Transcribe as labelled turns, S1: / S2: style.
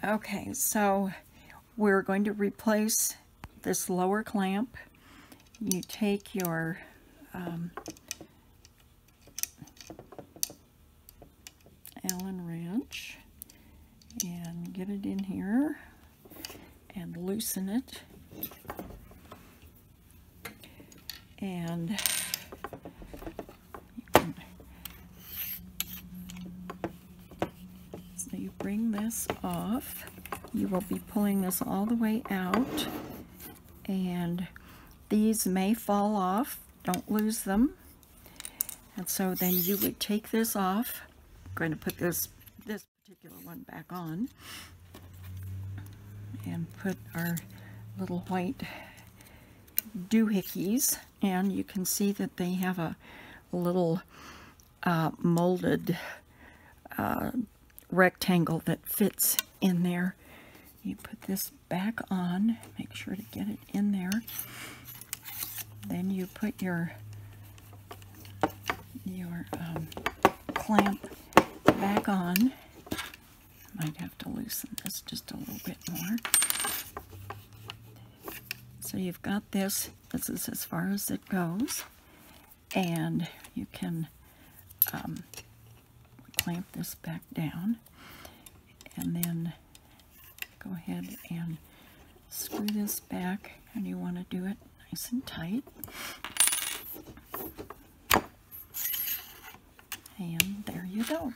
S1: Okay, so we're going to replace this lower clamp. You take your Allen wrench and get it in here and loosen it. And so you bring this off. You will be pulling this all the way out, and these may fall off. Don't lose them. And so then you would take this off. I'm going to put this particular one back on and put our little white doohickeys, and you can see that they have a little molded rectangle that fits in there. You put this back on, make sure to get it in there. Then you put your clamp back on. Might have to loosen this just a little bit more. So you've got this. This is as far as it goes, and you can clamp this back down, and then go ahead and screw this back, and you want to do it nice and tight. And there you go.